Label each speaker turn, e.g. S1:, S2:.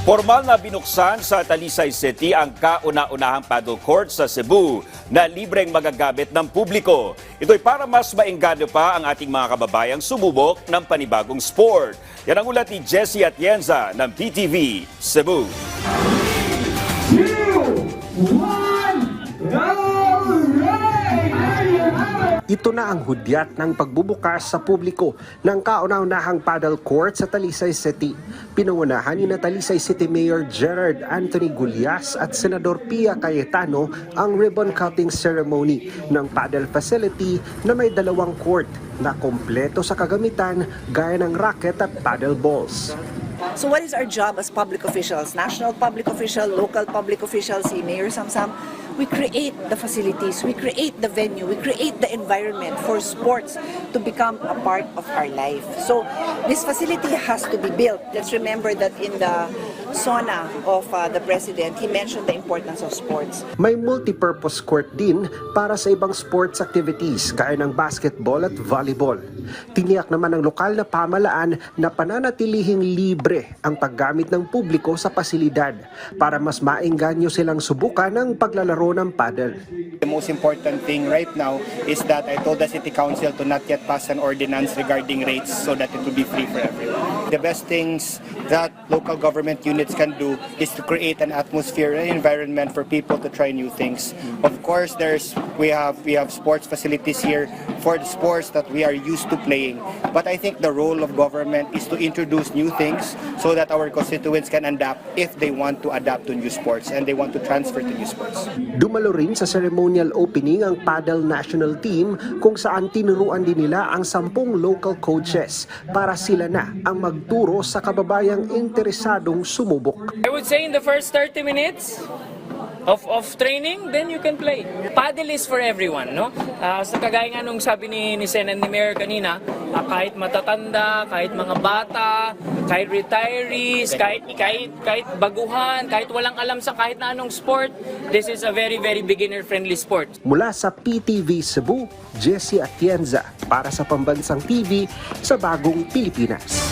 S1: Formal na binuksan sa Talisay City ang kauna-unahang paddle court sa Cebu na libreng magagamit ng publiko. Ito'y para mas maengganyo pa ang ating mga kababayang sumubok ng panibagong sport. Yan ang ulat ni Jessie Atienza ng PTV Cebu.
S2: 2, 1, Ito na ang hudyat ng pagbubukas sa publiko ng kauna-unahang paddle court sa Talisay City. Pinangunahan ni Talisay City Mayor Gerard Anthony Gullias at Senador Pia Cayetano ang ribbon cutting ceremony ng paddle facility na may dalawang court na kompleto sa kagamitan gaya ng racket at paddle balls.
S3: So what is our job as public officials, national public official, local public officials, si Mayor Samsam? We create the facilities, we create the venue, we create the environment for sports to become a part of our life. So this facility has to be built. Let's remember that in the SONA of the President, he mentioned the importance of sports.
S2: May multipurpose court din para sa ibang sports activities gaya ng basketball at volleyball. Tiniyak naman ng lokal na pamahalaan na pananatilihing libre ang paggamit ng publiko sa pasilidad para mas maengganyo silang subukan ang paglalaro ng paddle.
S4: The most important thing right now is that I told the City Council to not yet pass an ordinance regarding rates so that it will be free for everyone. The best things that local government units can do is to create an atmosphere and environment for people to try new things. Of course, we have sports facilities here for the sports that we are used to playing. But I think the role of government is to introduce new things so that our constituents can adapt if they want to adapt to new sports and they want to transfer to new sports.
S2: Dumalo rin sa ceremonial opening ang paddle national team kung saan tinuruan din nila ang 10 local coaches para sila na ang magturo sa kababayang interesadong sumubok.
S5: I would say in the first 30 minutes of training, then you can play. Paddle is for everyone, no? Sa kagaya nga nung sabi ni Sen and ni Mayor kanina, kahit matatanda, kahit mga bata, kahit retirees, kahit baguhan, kahit walang alam sa kahit na anong sport, this is a very, very beginner-friendly sport.
S2: Mula sa PTV Cebu, Jessie Atienza para sa Pambansang TV sa Bagong Pilipinas.